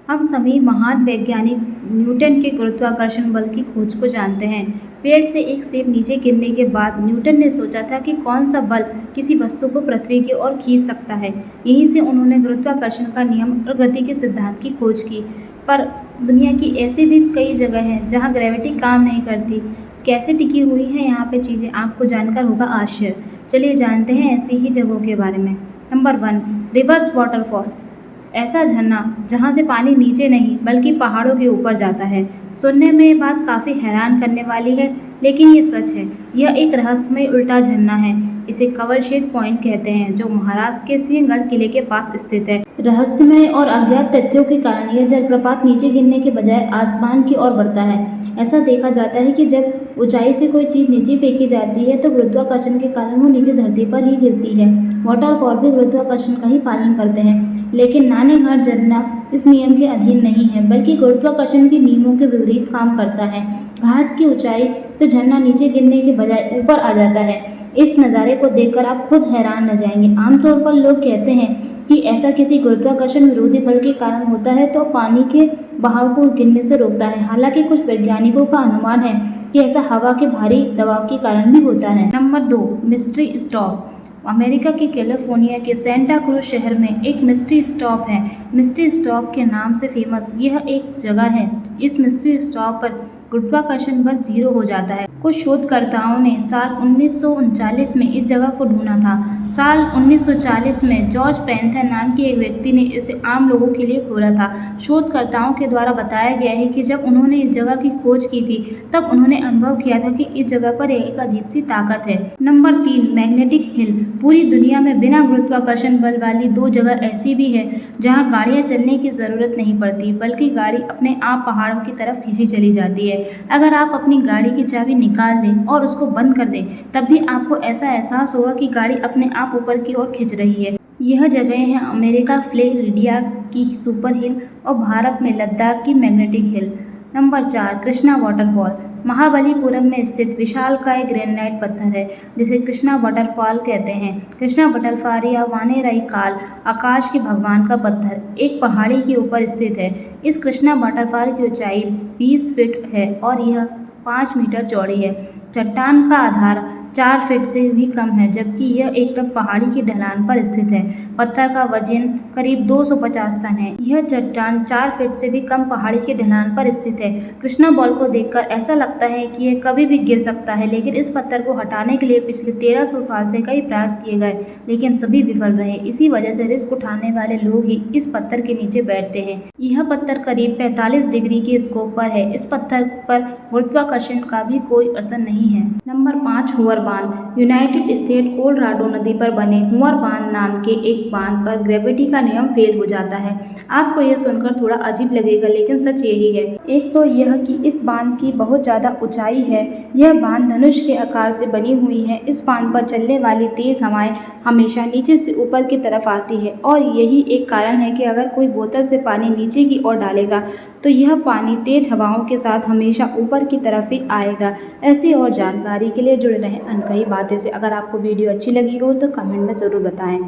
हम सभी महान वैज्ञानिक न्यूटन के गुरुत्वाकर्षण बल की खोज को जानते हैं। पेड़ से एक सेब नीचे गिरने के बाद न्यूटन ने सोचा था कि कौन सा बल किसी वस्तु को पृथ्वी की ओर खींच सकता है। यहीं से उन्होंने गुरुत्वाकर्षण का नियम और गति के सिद्धांत की खोज की। पर दुनिया की ऐसी भी कई जगह हैं जहां ग्रेविटी काम नहीं करती। कैसे टिकी हुई है यहाँ पे चीज़ें, आपको जानकर होगा आश्चर्य। चलिए जानते हैं ऐसी ही जगहों के बारे में। Number 1, reverse waterfall. ऐसा झरना जहाँ से पानी नीचे नहीं बल्कि पहाड़ों के ऊपर जाता है। सुनने में ये बात काफ़ी हैरान करने वाली है, लेकिन ये सच है। यह एक रहस्यमय उल्टा झरना है। इसे कवल शेक पॉइंट कहते हैं, जो महाराष्ट्र के सिंहगढ़ किले के पास स्थित है। रहस्यमय और अज्ञात तथ्यों के कारण यह जलप्रपात नीचे गिरने के बजाय आसमान की ओर बढ़ता है। ऐसा देखा जाता है कि जब ऊंचाई से कोई चीज़ नीचे फेंकी जाती है तो गुरुत्वाकर्षण के कारण वो नीचे धरती पर ही गिरती है। वाटरफॉल भी गुरुत्वाकर्षण का ही पालन करते हैं, लेकिन नानेघाट झरना इस नियम के अधीन नहीं है, बल्कि गुरुत्वाकर्षण के नियमों के विपरीत काम करता है। घाट की ऊंचाई से झरना नीचे गिरने के बजाय ऊपर आ जाता है। इस नज़ारे को देखकर आप खुद हैरान रह जाएंगे। आमतौर पर लोग कहते हैं कि ऐसा किसी गुरुत्वाकर्षण विरोधी बल के कारण होता है तो पानी के बहाव को गिरने से रोकता है। हालांकि कुछ वैज्ञानिकों का अनुमान है कि ऐसा हवा के भारी दबाव के कारण भी होता है। Number 2, mystery stop. अमेरिका के कैलिफोर्निया के सेंटा क्रूज शहर में एक मिस्ट्री स्टॉप है। मिस्ट्री स्टॉप के नाम से फेमस यह एक जगह है। इस मिस्ट्री स्टॉप पर गुरुत्वाकर्षण बल 0 हो जाता है। कुछ शोधकर्ताओं ने साल 1939 में इस जगह को ढूंढा था। साल 1940 में जॉर्ज पैंथर नाम के एक व्यक्ति ने इसे आम लोगों के लिए खोला था। शोधकर्ताओं के द्वारा बताया गया है कि जब उन्होंने इस जगह की खोज की थी तब उन्होंने अनुभव किया था कि इस जगह पर एक अजीब सी ताकत है। Number 3, magnetic hill. पूरी दुनिया में बिना गुरुत्वाकर्षण बल वाली 2 जगह ऐसी भी है जहाँ गाड़ियाँ चलने की ज़रूरत नहीं पड़ती, बल्कि गाड़ी अपने आप पहाड़ों की तरफ खींची चली जाती है। अगर आप अपनी गाड़ी की चाबी निकाल दें और उसको बंद कर दें, तब भी आपको ऐसा एहसास होगा कि गाड़ी अपने आप ऊपर की ओर खिंच रही है। यह जगह है अमेरिका फ्लोरिडा की सुपर हिल और भारत में लद्दाख की magnetic hill. Number 4, Krishna waterfall. Mahabalipuram में स्थित विशालकाय ग्रेनाइट पत्थर है जिसे कृष्णा वाटरफॉल कहते हैं। कृष्णा वाटरफॉल या वानेराई काल आकाश के भगवान का पत्थर एक पहाड़ी के ऊपर स्थित है। इस कृष्णा वाटरफॉल की ऊंचाई 20 फीट है और यह 5 मीटर चौड़ी है। चट्टान का आधार 4 फीट से भी कम है, जबकि यह एकदम पहाड़ी की ढलान पर स्थित है। पत्थर का वजन करीब 250 टन है। यह चट्टान 4 फीट से भी कम पहाड़ी की ढलान पर स्थित है। कृष्णा बॉल को देखकर ऐसा लगता है कि यह कभी भी गिर सकता है, लेकिन इस पत्थर को हटाने के लिए पिछले 1300 साल से कई प्रयास किए गए, लेकिन सभी विफल रहे। इसी वजह से रिस्क उठाने वाले लोग ही इस पत्थर के नीचे बैठते हैं। यह पत्थर करीब 45 डिग्री के स्कोप पर है। इस पत्थर पर गुरुत्वाकर्षण का भी कोई असर नहीं है। नंबर 5, हुअर बांध। यूनाइटेड स्टेट कोलोराडो नदी पर बने हुअर बांध नाम के एक बांध पर ग्रेविटी का नियम फेल हो जाता है। आपको यह सुनकर थोड़ा अजीब लगेगा, लेकिन सच यही है। एक तो यह कि इस बांध की बहुत ज़्यादा ऊंचाई है। यह बांध धनुष के आकार से बनी हुई है। इस बांध पर चलने वाली तेज हवाएं हमेशा नीचे से ऊपर की तरफ आती है और यही एक कारण है कि अगर कोई बोतल से पानी नीचे की ओर डालेगा तो यह पानी तेज हवाओं के साथ हमेशा ऊपर की तरफ ही आएगा। ऐसी और जानकारी के लिए जुड़े रहें अनकही बातें से। अगर आपको वीडियो अच्छी लगी हो तो कमेंट में ज़रूर बताएं।